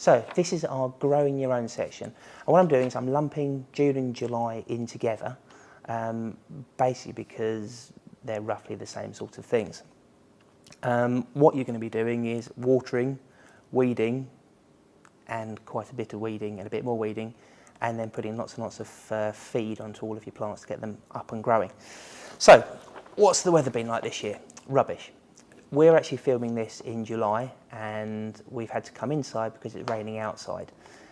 So this is our growing your own section. And what I'm doing is I'm lumping June and July in together, basically because they're roughly the same sort of things. What you're going to be doing is watering, weeding, and quite a bit of weeding and a bit more weeding, and then putting lots and lots of feed onto all of your plants to get them up and growing. So, what's the weather been like this year? Rubbish. We're actually filming this in July, and we've had to come inside because it's raining outside.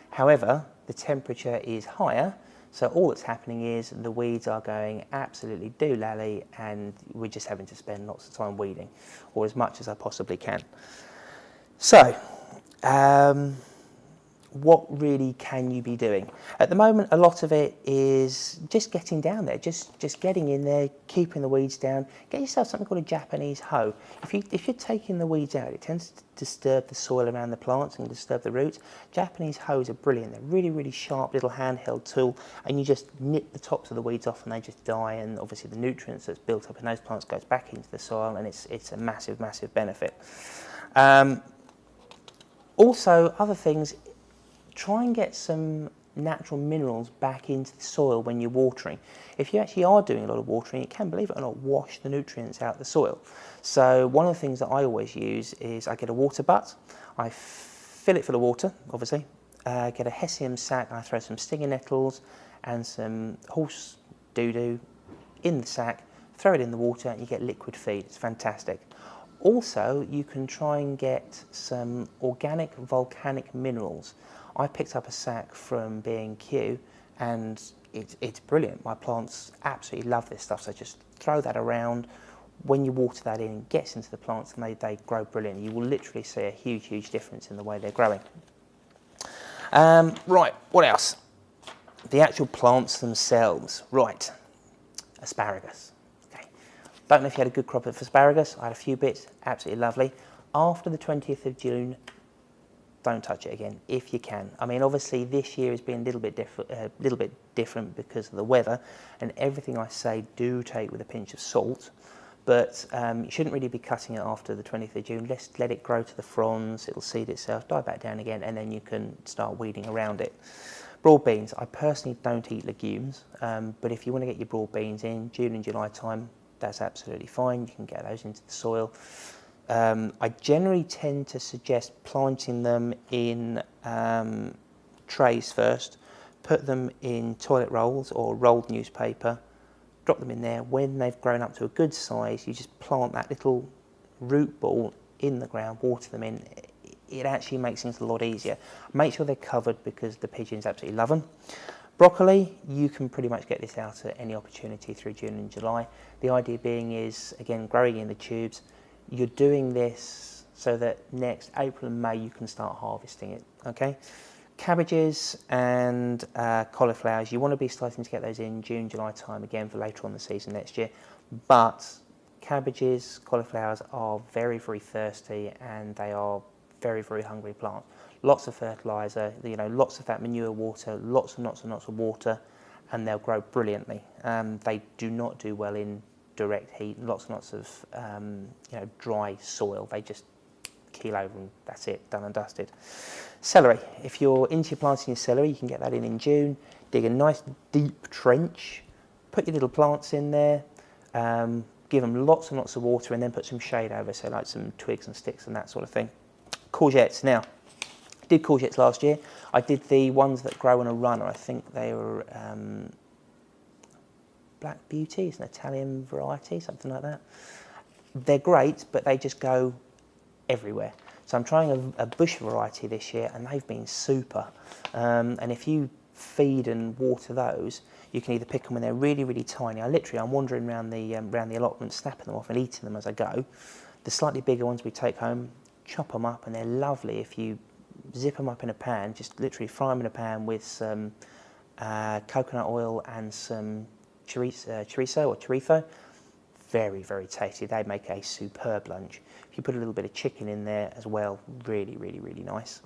However, the temperature is higher, so all that's happening is the weeds are going absolutely doolally, and we're just having to spend lots of time weeding, or as much as I possibly can. So, what really can you be doing? At the moment, a lot of it is just getting down there, just getting in there, keeping the weeds down. Get yourself something called a Japanese hoe. If you're taking the weeds out, it tends to disturb the soil around the plants and disturb the roots. Japanese hoes are brilliant. They're really, really sharp little handheld tool, and you just nip the tops of the weeds off and they just die, and obviously the nutrients that's built up in those plants goes back into the soil, and it's a massive, massive benefit. Also, other things, try and get some natural minerals back into the soil when you're watering. If you actually are doing a lot of watering, it can, believe it or not, wash the nutrients out of the soil. So one of the things that I always use is I get a water butt, I fill it full of water, obviously, get a hessium sack, and I throw some stinging nettles and some horse doo-doo in the sack, throw it in the water, and you get liquid feed. It's fantastic. Also, you can try and get some organic volcanic minerals. I picked up a sack from B&Q, and it's brilliant. My plants absolutely love this stuff, so just throw that around. When you water that in, it gets into the plants and they grow brilliant. You will literally see a huge, huge difference in the way they're growing. Right, what else? The actual plants themselves. Right, asparagus. Okay. Don't know if you had a good crop of asparagus. I had a few bits, absolutely lovely. After the 20th of June, don't touch it again if you can. I mean, obviously this year has been a little bit different because of the weather, and everything I say do take with a pinch of salt. But you shouldn't really be cutting it after the 20th of June. Let's let it grow to the fronds, it'll seed itself, die back down again, and then you can start weeding around it. Broad beans, I personally don't eat legumes, but if you want to get your broad beans in June and July time, that's absolutely fine. You can get those into the soil. I generally tend to suggest planting them in trays first, put them in toilet rolls or rolled newspaper, drop them in there. When they've grown up to a good size, you just plant that little root ball in the ground, water them in. It actually makes things a lot easier. Make sure they're covered because the pigeons absolutely love them. Broccoli, you can pretty much get this out at any opportunity through June and July. The idea being is, again, growing in the tubes. You're doing this so that next April and May you can start harvesting it, okay? Cabbages and cauliflowers, you want to be starting to get those in June, July time again for later on the season next year. But cabbages, cauliflowers are very, very thirsty, and they are very, very hungry plants. Lots of fertiliser, lots of that manure water, lots and lots and lots of water, and they'll grow brilliantly. They do not do well in direct heat, lots and lots of dry soil. They just keel over and that's it, done and dusted. Celery, if you're into planting your celery, you can get that in June. Dig a nice deep trench, put your little plants in there, give them lots and lots of water, and then put some shade over, so like some twigs and sticks and that sort of thing. Courgettes, now, I did courgettes last year. I did the ones that grow on a runner. I think they were Black Beauty, it's an Italian variety, something like that. They're great, but they just go everywhere. So I'm trying a bush variety this year, and they've been super. And if you feed and water those, you can either pick them when they're really, really tiny. I'm wandering around the allotment, snapping them off and eating them as I go. The slightly bigger ones we take home, chop them up, and they're lovely. If you zip them up in a pan, just literally fry them in a pan with some coconut oil and some chorizo. Very, very tasty. They make a superb lunch. If you put a little bit of chicken in there as well, really, really, really nice.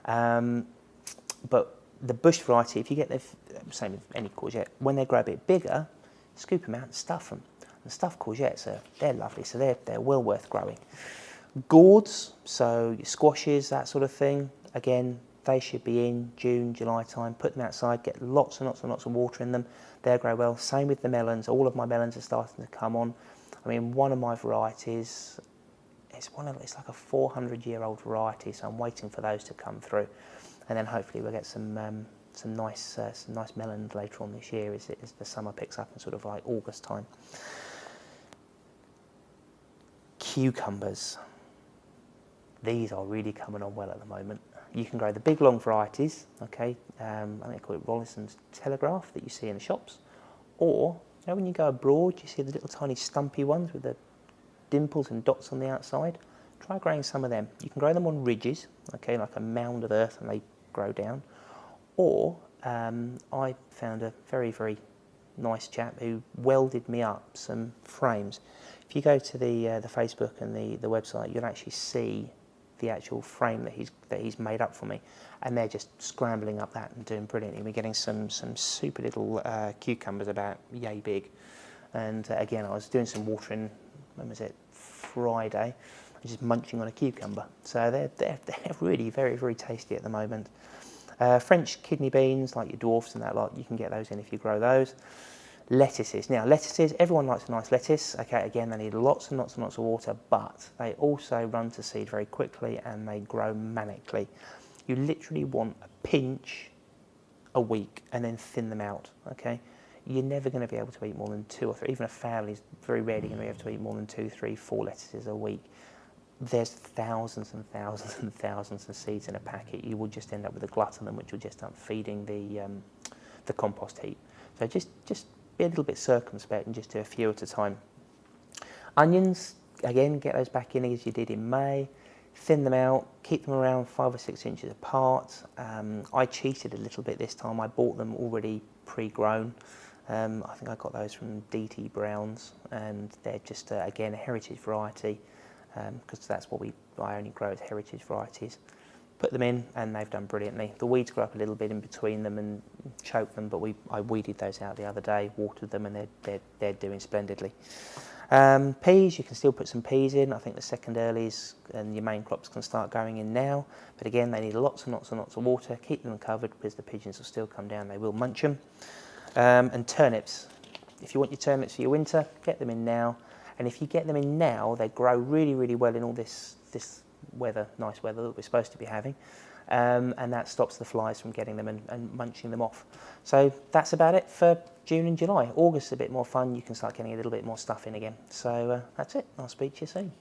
But the bush variety, if you get the same with any courgette, when they grow a bit bigger, scoop them out and stuff them. And stuffed courgettes, they're lovely, so they're well worth growing. Gourds, so your squashes, that sort of thing, again, they should be in June, July time. Put them outside, get lots and lots and lots of water in them. They'll grow well. Same with the melons. All of my melons are starting to come on. I mean, one of my varieties, it's like a 400-year-old variety, so I'm waiting for those to come through, and then hopefully we'll get some nice melons later on this year as the summer picks up in sort of like August time. Cucumbers. These are really coming on well at the moment. You can grow the big long varieties, okay, I think they call it Rollinson's Telegraph that you see in the shops, or you know when you go abroad you see the little tiny stumpy ones with the dimples and dots on the outside. Try growing some of them. You can grow them on ridges, okay, like a mound of earth, and they grow down. Or I found a very, very nice chap who welded me up some frames. If you go to the Facebook and the website, you'll actually see the actual frame that he's made up for me, and they're just scrambling up that and doing brilliantly. We're getting some super little cucumbers about yay big, and again I was doing some watering. When was it? Friday. I'm just munching on a cucumber. So they're really very, very tasty at the moment. French kidney beans, like your dwarfs and that lot, you can get those in if you grow those. Lettuces. Now, lettuces, everyone likes a nice lettuce. Okay, again, they need lots and lots and lots of water, but they also run to seed very quickly and they grow manically. You literally want a pinch a week and then thin them out, okay? You're never going to be able to eat more than 2 or 3. Even a family is very rarely going to be able to eat more than 2, 3, 4 lettuces a week. There's thousands and thousands and thousands of seeds in a packet. You will just end up with a glut of them, which will just start feeding the compost heap. So just be a little bit circumspect and just do a few at a time. Onions, again, get those back in as you did in May. Thin them out, keep them around 5 or 6 inches apart. I cheated a little bit this time. I bought them already pre-grown. I think I got those from DT Browns, and they're just, again, a heritage variety, because that's what I only grow as heritage varieties. Put them in, and they've done brilliantly. The weeds grow up a little bit in between them and choke them, but I weeded those out the other day, watered them, and they're doing splendidly. Peas, you can still put some peas in. I think the second earlies and your main crops can start going in now. But again, they need lots and lots and lots of water. Keep them covered because the pigeons will still come down. They will munch them. And turnips. If you want your turnips for your winter, get them in now. And if you get them in now, they grow really, really well in all this weather, nice weather that we're supposed to be having. And that stops the flies from getting them and munching them off. So that's about it for June and July. August is a bit more fun. You can start getting a little bit more stuff in again. So that's it. I'll speak to you soon.